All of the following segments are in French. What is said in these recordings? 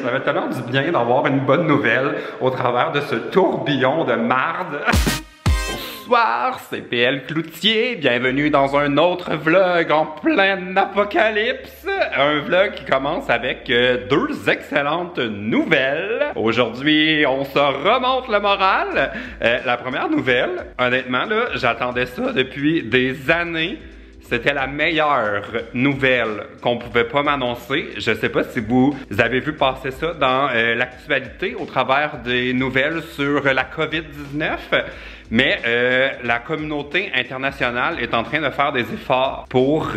Ça fait tellement du bien d'avoir une bonne nouvelle au travers de ce tourbillon de marde. Bonsoir, c'est PL Cloutier, bienvenue dans un autre vlog en plein apocalypse. Un vlog qui commence avec deux excellentes nouvelles. Aujourd'hui, on se remonte le moral. La première nouvelle, honnêtement, là, j'attendais ça depuis des années. C'était la meilleure nouvelle qu'on pouvait pas m'annoncer. Je sais pas si vous avez vu passer ça dans l'actualité au travers des nouvelles sur la COVID-19. Mais la communauté internationale est en train de faire des efforts pour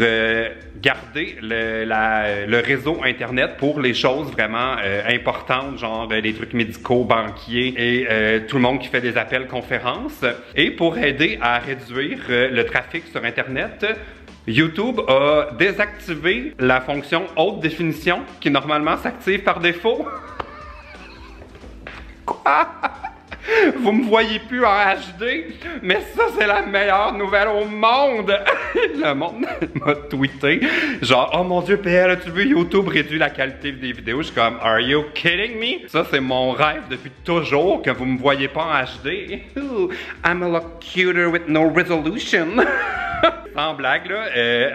garder le réseau Internet pour les choses vraiment importantes, genre les trucs médicaux, banquiers et tout le monde qui fait des appels conférences. Et pour aider à réduire le trafic sur Internet, YouTube a désactivé la fonction haute définition qui normalement s'active par défaut. Quoi? Vous me voyez plus en HD, mais ça c'est la meilleure nouvelle au monde! Le monde m'a tweeté, genre, oh mon dieu, PL, as-tu vu YouTube réduit la qualité des vidéos? Je suis comme, are you kidding me? Ça c'est mon rêve depuis toujours, que vous me voyez pas en HD. I'm a lot cuter with no resolution. Sans blague là,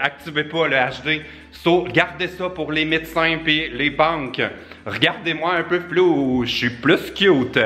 activez pas le HD. So, gardez ça pour les médecins et les banques. Regardez-moi un peu flou, je suis plus cute.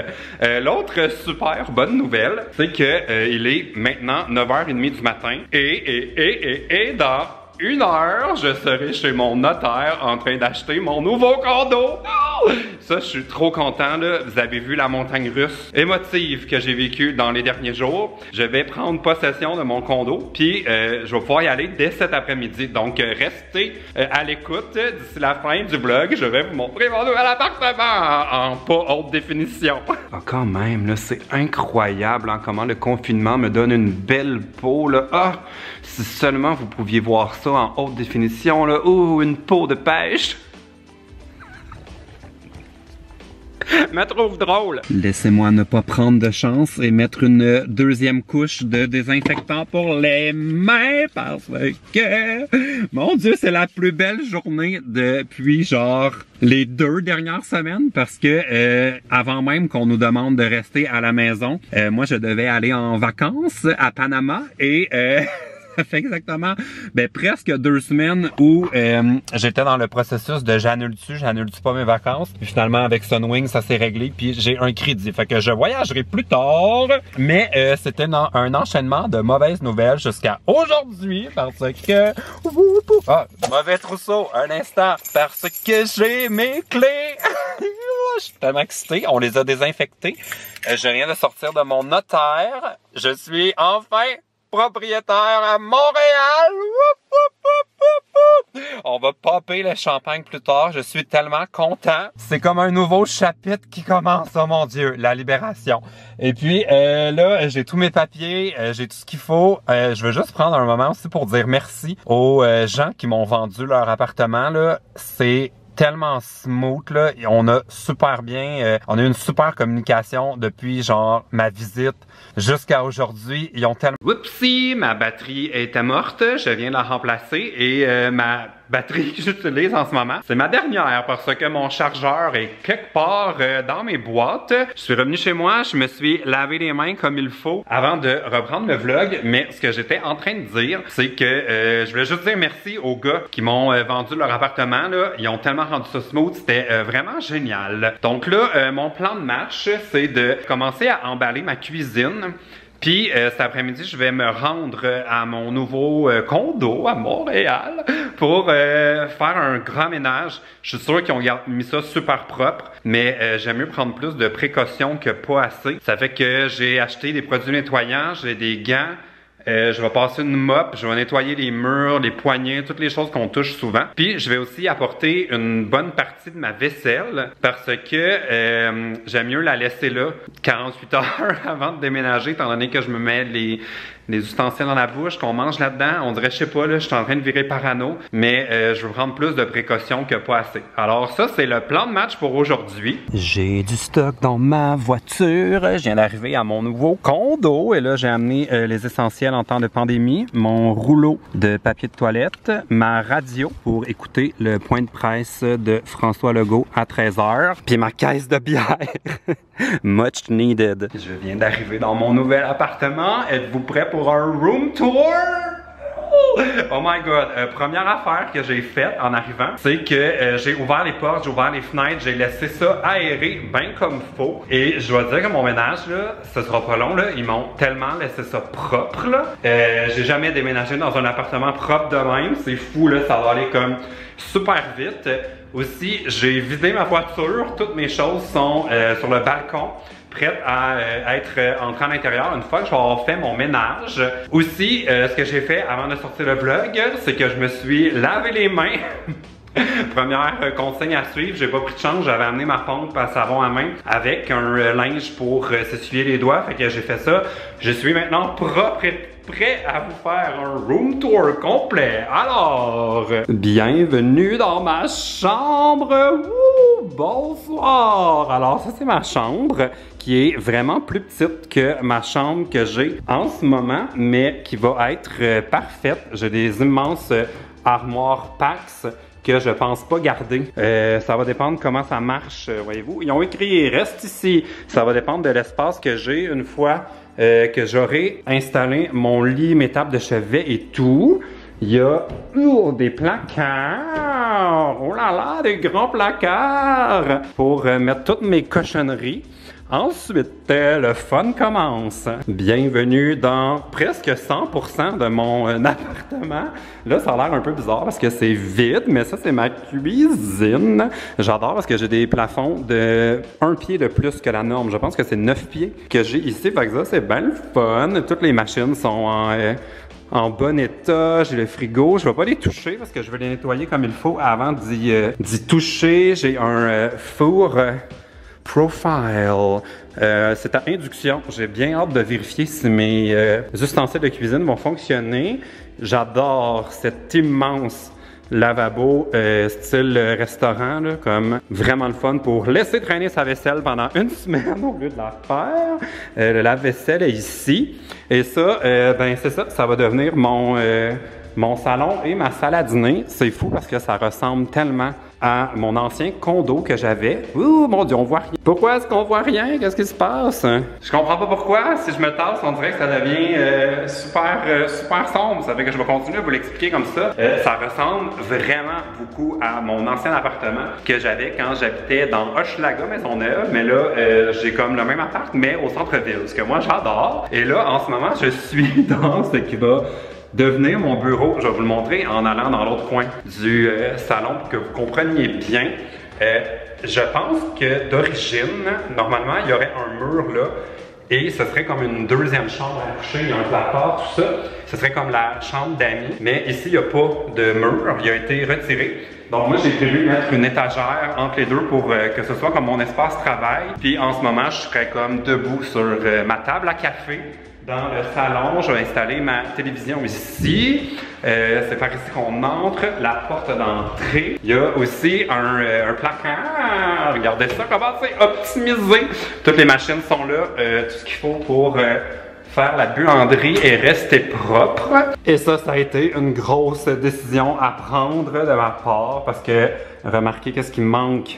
L'autre super bonne nouvelle, c'est que il est maintenant 9h30 du matin et dans 1 heure, je serai chez mon notaire en train d'acheter mon nouveau condo. Oh! Ça, je suis trop content, là. Vous avez vu la montagne russe émotive que j'ai vécue dans les derniers jours. Je vais prendre possession de mon condo, puis je vais pouvoir y aller dès cet après-midi. Donc, restez à l'écoute. D'ici la fin du vlog, je vais vous montrer mon nouvel appartement en pas haute définition. Ah, quand même, là, c'est incroyable hein, comment le confinement me donne une belle peau, là. Ah, si seulement vous pouviez voir ça en haute définition, là. Ouh, une peau de pêche. Me trouve drôle. Laissez-moi ne pas prendre de chance et mettre une deuxième couche de désinfectant pour les mains parce que, mon Dieu, c'est la plus belle journée depuis genre les 2 dernières semaines parce que avant même qu'on nous demande de rester à la maison, moi je devais aller en vacances à Panama et ça fait exactement presque 2 semaines où j'étais dans le processus de j'annule-tu pas mes vacances. Puis finalement avec Sunwing ça s'est réglé puis j'ai un crédit. Fait que je voyagerai plus tard. Mais c'était un enchaînement de mauvaises nouvelles jusqu'à aujourd'hui parce que... Ah, mauvais trousseau, un instant. Parce que j'ai mes clés. Je suis tellement excité. On les a désinfectées. Je viens de sortir de mon notaire. Je suis enfin propriétaire à Montréal. On va popper le champagne plus tard. Je suis tellement content. C'est comme un nouveau chapitre qui commence. Oh mon Dieu, la libération. Et puis là, j'ai tous mes papiers, j'ai tout ce qu'il faut. Je veux juste prendre un moment aussi pour dire merci aux gens qui m'ont vendu leur appartement. Là, c'est tellement smooth là, et on a super bien, on a eu une super communication depuis genre ma visite jusqu'à aujourd'hui. Ils ont tellement... Oupsie, ma batterie était morte, je viens de la remplacer et ma batterie que j'utilise en ce moment, c'est ma dernière parce que mon chargeur est quelque part dans mes boîtes. Je suis revenu chez moi, je me suis lavé les mains comme il faut avant de reprendre le vlog, mais ce que j'étais en train de dire, c'est que je voulais juste dire merci aux gars qui m'ont vendu leur appartement, là. Ils ont tellement rendu ça smooth, c'était vraiment génial. Donc là, mon plan de match, c'est de commencer à emballer ma cuisine. Puis cet après-midi, je vais me rendre à mon nouveau condo à Montréal pour faire un grand ménage. Je suis sûr qu'ils ont mis ça super propre, mais j'aime mieux prendre plus de précautions que pas assez. Ça fait que j'ai acheté des produits nettoyants, j'ai des gants. Je vais passer une mop, je vais nettoyer les murs, les poignées, toutes les choses qu'on touche souvent. Puis je vais aussi apporter une bonne partie de ma vaisselle parce que j'aime mieux la laisser là 48 heures avant de déménager, étant donné que je me mets les ustensiles dans la bouche, qu'on mange là-dedans. On dirait, je sais pas, là, je suis en train de virer parano, mais je veux prendre plus de précautions que pas assez. Alors ça, c'est le plan de match pour aujourd'hui. J'ai du stock dans ma voiture. Je viens d'arriver à mon nouveau condo et là, j'ai amené les essentiels en temps de pandémie, mon rouleau de papier de toilette, ma radio pour écouter le point de presse de François Legault à 13h, puis ma caisse de bière. Much needed. Je viens d'arriver dans mon nouvel appartement. Êtes-vous prêts pour un room tour? Oh my god, première affaire que j'ai faite en arrivant, c'est que j'ai ouvert les portes, j'ai ouvert les fenêtres, j'ai laissé ça aérer bien comme faut. Et je dois dire que mon ménage, là, ce sera pas long, là, ils m'ont tellement laissé ça propre, là. J'ai jamais déménagé dans un appartement propre de même, c'est fou, là, ça va aller comme super vite. Aussi, j'ai vidé ma voiture, toutes mes choses sont sur le balcon, prête à être entrée à l'intérieur une fois que je vais avoir fait mon ménage. Aussi, ce que j'ai fait avant de sortir le vlog, c'est que je me suis lavé les mains. Première consigne à suivre, j'ai pas pris de chance, j'avais amené ma pompe à savon à main avec un linge pour s'essuyer les doigts, fait que j'ai fait ça. Je suis maintenant propre et prêt à vous faire un room tour complet. Alors, bienvenue dans ma chambre. Wouh, bonsoir. Alors ça c'est ma chambre qui est vraiment plus petite que ma chambre que j'ai en ce moment, mais qui va être parfaite. J'ai des immenses armoires Pax que je pense pas garder. Ça va dépendre comment ça marche, voyez-vous. Ils ont écrit « Reste ici ». Ça va dépendre de l'espace que j'ai une fois que j'aurai installé mon lit, mes tables de chevet et tout. Il y a des placards. Oh là là, des grands placards pour mettre toutes mes cochonneries. Ensuite, le fun commence. Bienvenue dans presque 100% de mon appartement. Là, ça a l'air un peu bizarre parce que c'est vide, mais ça, c'est ma cuisine. J'adore parce que j'ai des plafonds de 1 pied de plus que la norme. Je pense que c'est 9 pieds que j'ai ici. Fait que ça, c'est bien le fun. Toutes les machines sont en bon état. J'ai le frigo. Je vais pas les toucher parce que je veux les nettoyer comme il faut avant d'y toucher. J'ai un four Profile. C'est à induction. J'ai bien hâte de vérifier si mes ustensiles de cuisine vont fonctionner. J'adore cet immense lavabo style restaurant, là, comme vraiment le fun pour laisser traîner sa vaisselle pendant une semaine au lieu de la faire. Le lave-vaisselle est ici. Et ça, ben c'est ça, ça va devenir mon salon et ma salle à dîner. C'est fou parce que ça ressemble tellement à mon ancien condo que j'avais. Ouh, mon Dieu, on voit rien. Pourquoi est-ce qu'on voit rien? Qu'est-ce qui se passe? Je comprends pas pourquoi. Si je me tasse, on dirait que ça devient super sombre. Ça fait que je vais continuer à vous l'expliquer comme ça. Ça ressemble vraiment beaucoup à mon ancien appartement que j'avais quand j'habitais dans Hochelaga, Maisonneuve. Mais là, j'ai comme le même appart, mais au centre-ville. Ce que moi, j'adore. Et là, en ce moment, je suis dans ce qui va devenir mon bureau. Je vais vous le montrer en allant dans l'autre coin du salon pour que vous compreniez bien. Je pense que d'origine, normalement, il y aurait un mur là et ce serait comme une deuxième chambre à coucher. Il y a un placard, tout ça. Ce serait comme la chambre d'amis. Mais ici, il n'y a pas de mur. Il a été retiré. Donc moi, j'ai prévu mettre une étagère entre les deux pour que ce soit comme mon espace travail. Puis en ce moment, je serais comme debout sur ma table à café. Dans le salon, je vais installer ma télévision ici. C'est par ici qu'on entre. La porte d'entrée. Il y a aussi un placard. Regardez ça, comment c'est optimisé. Toutes les machines sont là. Tout ce qu'il faut pour faire la buanderie et rester propre. Et ça a été une grosse décision à prendre de ma part parce que, remarquez qu'est-ce qui me manque.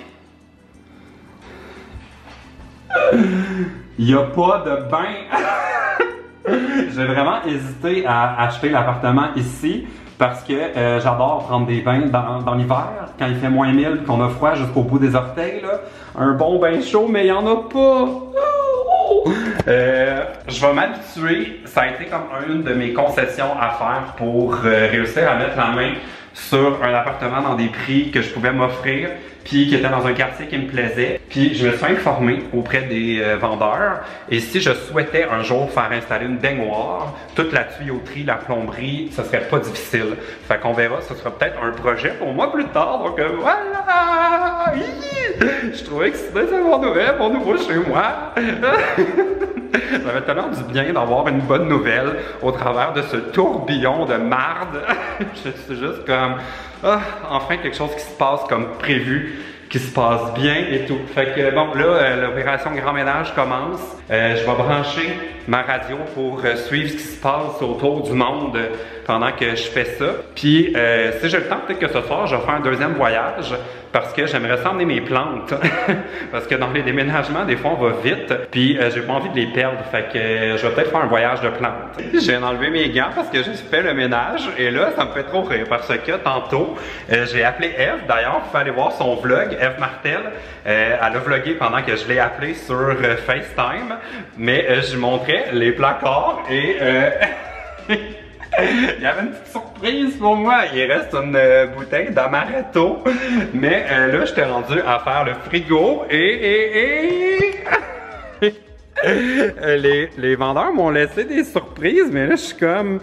Il n'y a pas de bain. J'ai vraiment hésité à acheter l'appartement ici parce que j'adore prendre des bains dans l'hiver quand il fait moins 1000 et qu'on a froid jusqu'au bout des orteils. Là. Un bon bain chaud, mais il n'y en a pas. Je vais m'habituer. Ça a été comme une de mes concessions à faire pour réussir à mettre la main sur un appartement dans des prix que je pouvais m'offrir, puis qui était dans un quartier qui me plaisait. Puis je me suis informé auprès des vendeurs, et si je souhaitais un jour faire installer une baignoire, toute la tuyauterie, la plomberie, ce serait pas difficile. Fait qu'on verra, ce sera peut-être un projet pour moi plus tard, donc voilà! Je suis trop excité de mon nouveau chez moi! Ça fait tellement du bien d'avoir une bonne nouvelle au travers de ce tourbillon de marde. Je suis juste comme, enfin quelque chose qui se passe comme prévu. qui se passe bien et tout. Fait que bon, là, l'opération grand ménage commence. Je vais brancher ma radio pour suivre ce qui se passe autour du monde pendant que je fais ça. Puis, si j'ai le temps, peut-être que ce soir, je vais faire un deuxième voyage parce que j'aimerais ça emmener mes plantes. Parce que dans les déménagements, des fois, on va vite. Puis, j'ai pas envie de les perdre. Fait que je vais peut-être faire un voyage de plantes. J'ai enlevé mes gants parce que j'ai fait le ménage. Et là, ça me fait trop rire parce que tantôt, j'ai appelé Eve. D'ailleurs, vous pouvez aller voir son vlog, Eve Martel. Elle a vlogué pendant que je l'ai appelée sur FaceTime. Mais je lui montrais les placards et... il y avait une petite surprise pour moi. Il reste une bouteille d'amaretto. Mais là, j'étais rendu à faire le frigo et les vendeurs m'ont laissé des surprises, mais là, je suis comme...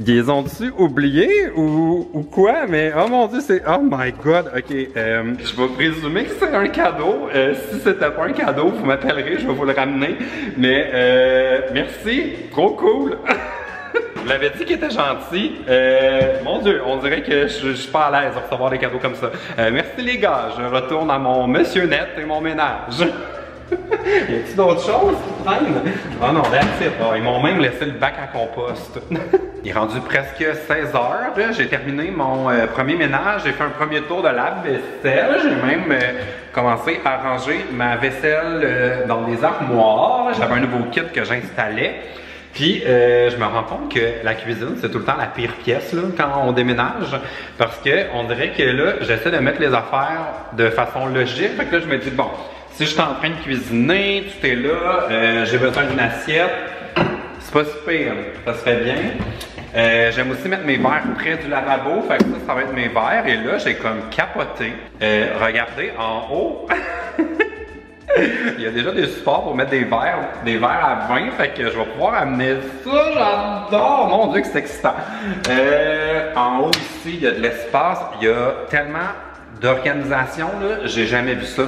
Ils les ont-tu oubliés ou quoi? Mais oh mon Dieu, c'est... Oh my God! OK, je vais présumer que c'est un cadeau. Si c'était pas un cadeau, vous m'appellerez, je vais vous le ramener. Mais merci, trop cool! Je l'avais dit qu'il était gentil. Mon Dieu, on dirait que je suis pas à l'aise à recevoir des cadeaux comme ça. Merci les gars, je retourne à mon Monsieur Net et mon ménage. Y a-t-il d'autres choses qui traînent? Oh non, that's it. Oh, ils m'ont même laissé le bac à compost. Il est rendu presque 16 h. J'ai terminé mon premier ménage. J'ai fait un premier tour de lave-vaisselle. J'ai même commencé à ranger ma vaisselle dans des armoires. J'avais un nouveau kit que j'installais. Puis, je me rends compte que la cuisine, c'est tout le temps la pire pièce là, quand on déménage. Parce que on dirait que là, j'essaie de mettre les affaires de façon logique. Fait que là, je me dis, bon, si je suis en train de cuisiner, tout est là, j'ai besoin d'une assiette, c'est pas si pire, ça se fait bien. J'aime aussi mettre mes verres près du lavabo, fait que ça va être mes verres. Et là, j'ai comme capoté. Regardez en haut. Il y a déjà des supports pour mettre des verres à vin, fait que je vais pouvoir amener ça, j'adore! Mon Dieu que c'est excitant! En haut ici, il y a de l'espace, il y a tellement d'organisation, là, j'ai jamais vu ça.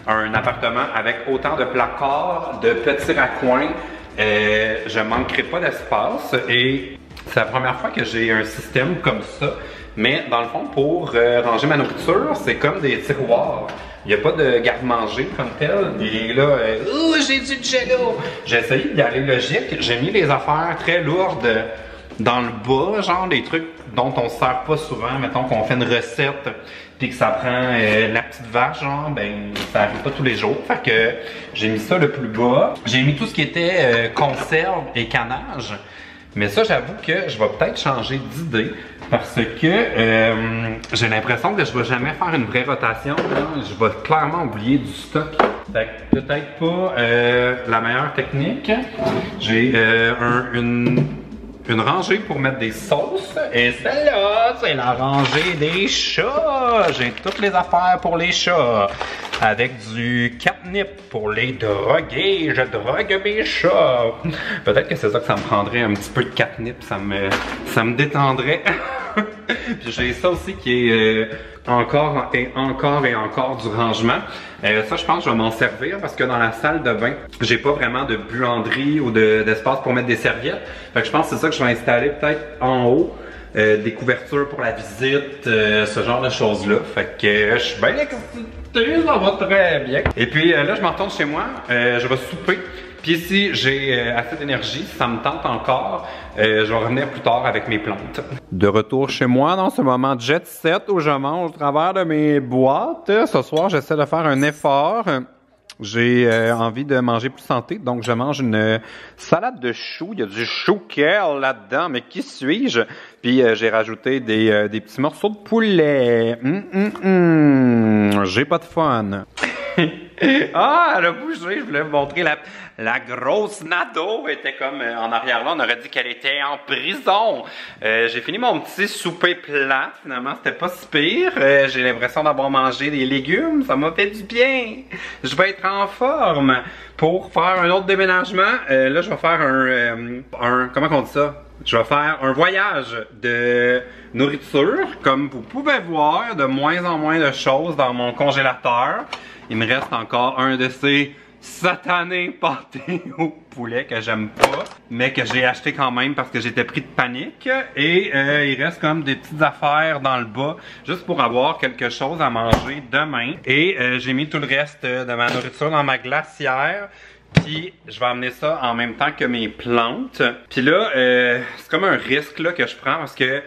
Un appartement avec autant de placards, de petits raccoins, je manquerai pas d'espace et c'est la première fois que j'ai un système comme ça, mais dans le fond, pour ranger ma nourriture, c'est comme des tiroirs. Il n'y a pas de garde-manger comme tel. Et là, j'ai du jello! J'ai essayé d'y aller logique. J'ai mis les affaires très lourdes dans le bas, genre des trucs dont on se sert pas souvent. Mettons qu'on fait une recette puis que ça prend la petite vache, genre, ben ça arrive pas tous les jours. Fait que j'ai mis ça le plus bas. J'ai mis tout ce qui était conserve et canage. Mais ça, j'avoue que je vais peut-être changer d'idée parce que j'ai l'impression que je vais jamais faire une vraie rotation. Là. Je vais clairement oublier du stock. Fait que peut-être pas la meilleure technique. J'ai une rangée pour mettre des sauces. Et celle-là, c'est la rangée des chats. J'ai toutes les affaires pour les chats. Avec du catnip pour les droguer. Je drogue mes chats. Peut-être que c'est ça que ça me prendrait, un petit peu de catnip. Ça me détendrait. Puis j'ai ça aussi qui est encore du rangement. Ça, je pense que je vais m'en servir parce que dans la salle de bain, j'ai pas vraiment de buanderie ou d'espace pour mettre des serviettes. Fait que je pense que c'est ça que je vais installer peut-être en haut. Des couvertures pour la visite, ce genre de choses-là. Fait que je suis bien excité, ça va très bien. Et puis là, je m'en retourne chez moi, je vais souper. Puis si j'ai assez d'énergie, si ça me tente encore, je vais revenir plus tard avec mes plantes. De retour chez moi dans ce moment jet set où je mange au travers de mes boîtes. Ce soir, j'essaie de faire un effort. J'ai envie de manger plus santé, donc je mange une salade de choux. Il y a du chou kale là-dedans, mais qui suis-je? Puis j'ai rajouté des petits morceaux de poulet. J'ai pas de fun. Ah, elle a bougé, je voulais vous montrer la grosse Nado. Elle était comme en arrière-là, on aurait dit qu'elle était en prison. J'ai fini mon petit souper plat, finalement c'était pas si pire. J'ai l'impression d'avoir mangé des légumes, ça m'a fait du bien. Je vais être en forme pour faire un autre déménagement. Là, je vais faire comment on dit ça? Je vais faire un voyage de nourriture. Comme vous pouvez voir, de moins en moins de choses dans mon congélateur. Il me reste encore un de ces satané pâté au poulet que j'aime pas, mais que j'ai acheté quand même parce que j'étais pris de panique. Et il reste comme des petites affaires dans le bas, juste pour avoir quelque chose à manger demain. Et j'ai mis tout le reste de ma nourriture dans ma glacière. Puis je vais amener ça en même temps que mes plantes. Puis là, c'est comme un risque là, que je prends parce que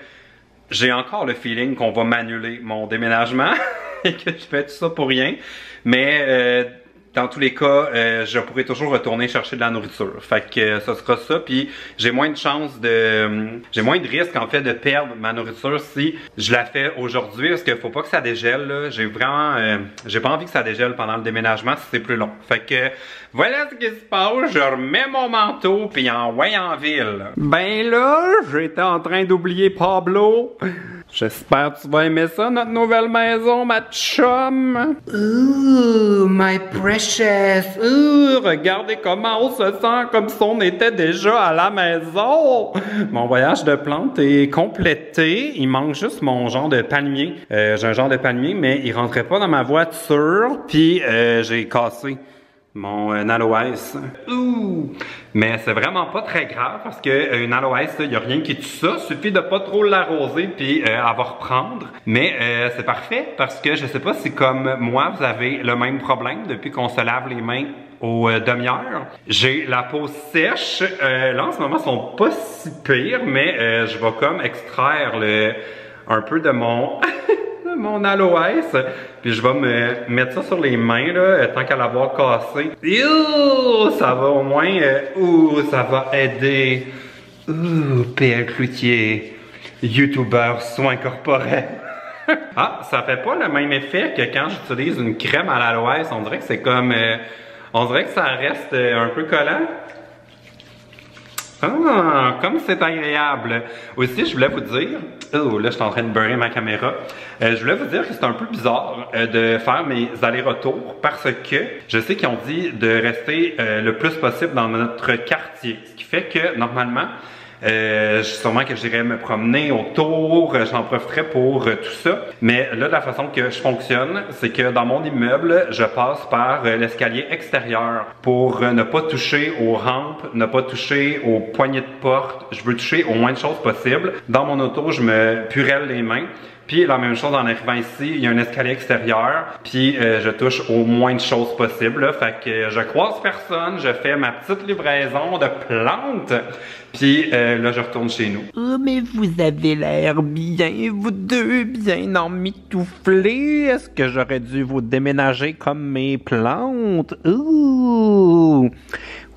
j'ai encore le feeling qu'on va m'annuler mon déménagement et que je fais tout ça pour rien. Mais dans tous les cas, je pourrai toujours retourner chercher de la nourriture. Fait que ça sera ça. Puis j'ai moins de chances j'ai moins de risque en fait de perdre ma nourriture si je la fais aujourd'hui, parce qu'il faut pas que ça dégèle là. J'ai vraiment, j'ai pas envie que ça dégèle pendant le déménagement si c'est plus long. Fait que voilà ce qui se passe. Je remets mon manteau puis envoie en ville. Ben là, j'étais en train d'oublier Pablo. J'espère que tu vas aimer ça, notre nouvelle maison, ma chum. Ooh, my precious. Ooh, regardez comment on se sent comme si on était déjà à la maison. Mon voyage de plantes est complété. Il manque juste mon genre de palmier. J'ai un genre de palmier, mais il rentrait pas dans ma voiture. Puis j'ai cassé mon aloès. Ouh! Mais c'est vraiment pas très grave parce que une aloès, il n'y a rien qui tue ça. Suffit de pas trop l'arroser puis elle va reprendre. Mais c'est parfait parce que je sais pas si comme moi vous avez le même problème depuis qu'on se lave les mains aux demi-heures. J'ai la peau sèche. Là en ce moment, ils sont pas si pires, mais je vais comme extraire un peu de mon mon aloès, puis je vais me mettre ça sur les mains là, tant qu'à l'avoir cassé. Ouh, ça va au moins, ça va aider. Ouh, PL Cloutier, YouTuber soins corporels. Ah, ça fait pas le même effet que quand j'utilise une crème à l'aloès. On dirait que c'est comme, on dirait que ça reste un peu collant. Ah, comme c'est agréable. Aussi, je voulais vous dire, oh là je suis en train de beurrer ma caméra, je voulais vous dire que c'est un peu bizarre de faire mes allers-retours parce que je sais qu'ils ont dit de rester le plus possible dans notre quartier. Ce qui fait que normalement, sûrement que j'irai me promener autour, j'en profiterai pour tout ça. Mais là, de la façon que je fonctionne, c'est que dans mon immeuble, je passe par l'escalier extérieur pour ne pas toucher aux rampes, ne pas toucher aux poignées de porte. Je veux toucher au moins de choses possible. Dans mon auto, je me purelle les mains. Puis la même chose en arrivant ici, il y a un escalier extérieur, puis je touche au moins de choses possibles. Là. Fait que je croise personne, je fais ma petite livraison de plantes, puis là je retourne chez nous. Oh mais vous avez l'air bien, vous deux, bien emmitouflés. Est-ce que j'aurais dû vous déménager comme mes plantes? Ooh,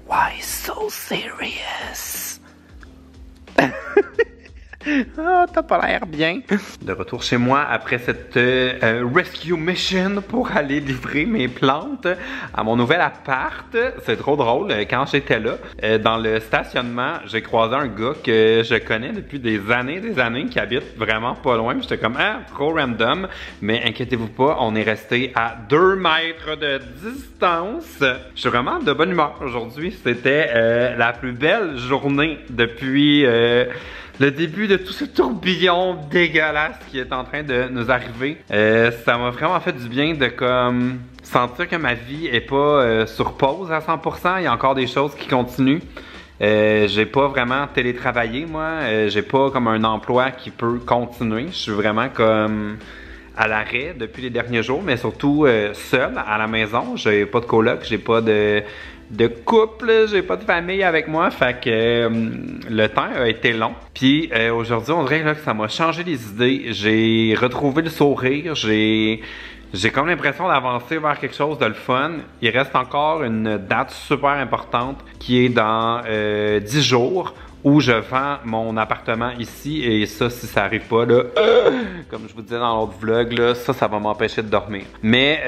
why so serious? Ah, t'as pas l'air bien. De retour chez moi après cette rescue mission pour aller livrer mes plantes à mon nouvel appart. C'est trop drôle, quand j'étais là, dans le stationnement, j'ai croisé un gars que je connais depuis des années, qui habite vraiment pas loin. J'étais comme, ah, trop random. Mais inquiétez-vous pas, on est resté à 2 mètres de distance. Je suis vraiment de bonne humeur aujourd'hui. C'était la plus belle journée depuis le début de tout ce tourbillon dégueulasse qui est en train de nous arriver. Ça m'a vraiment fait du bien de comme sentir que ma vie est pas sur pause à 100%. Il y a encore des choses qui continuent. J'ai pas vraiment télétravaillé moi. J'ai pas comme un emploi qui peut continuer. Je suis vraiment comme à l'arrêt depuis les derniers jours, mais surtout seul à la maison. J'ai pas de coloc, j'ai pas de couple, j'ai pas de famille avec moi, fait que le temps a été long. Puis aujourd'hui, on dirait là, que ça m'a changé les idées. J'ai retrouvé le sourire, j'ai comme l'impression d'avancer vers quelque chose de le fun. Il reste encore une date super importante qui est dans 10 jours. Où je vends mon appartement ici et ça, si ça arrive pas, là, comme je vous disais dans l'autre vlog, là, ça va m'empêcher de dormir. Mais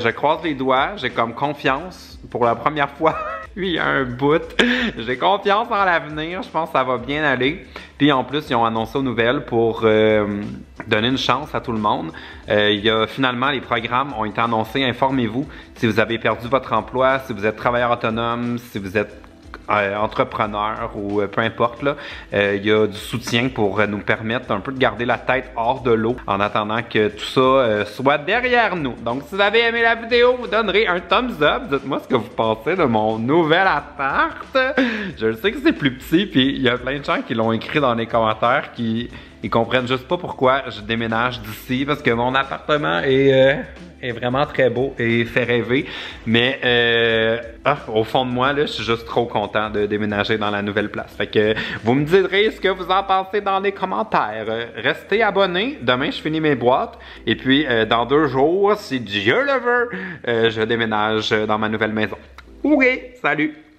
je croise les doigts, j'ai comme confiance pour la première fois. Il y a un bout. J'ai confiance en l'avenir, je pense que ça va bien aller. Puis en plus, ils ont annoncé aux nouvelles pour donner une chance à tout le monde. Il y a finalement, les programmes ont été annoncés. Informez-vous si vous avez perdu votre emploi, si vous êtes travailleur autonome, si vous êtes entrepreneurs ou peu importe, là, il y a du soutien pour nous permettre un peu de garder la tête hors de l'eau en attendant que tout ça soit derrière nous. Donc, si vous avez aimé la vidéo, vous donnerez un thumbs up. Dites-moi ce que vous pensez de mon nouvel appart. Je sais que c'est plus petit, puis il y a plein de gens qui l'ont écrit dans les commentaires qui ils comprennent juste pas pourquoi je déménage d'ici parce que mon appartement est vraiment très beau et fait rêver. Mais au fond de moi, là, je suis juste trop content de déménager dans la nouvelle place. Fait que vous me direz ce que vous en pensez dans les commentaires. Restez abonnés. Demain, je finis mes boîtes. Et puis, dans 2 jours, si Dieu le veut, je déménage dans ma nouvelle maison. Ok, salut!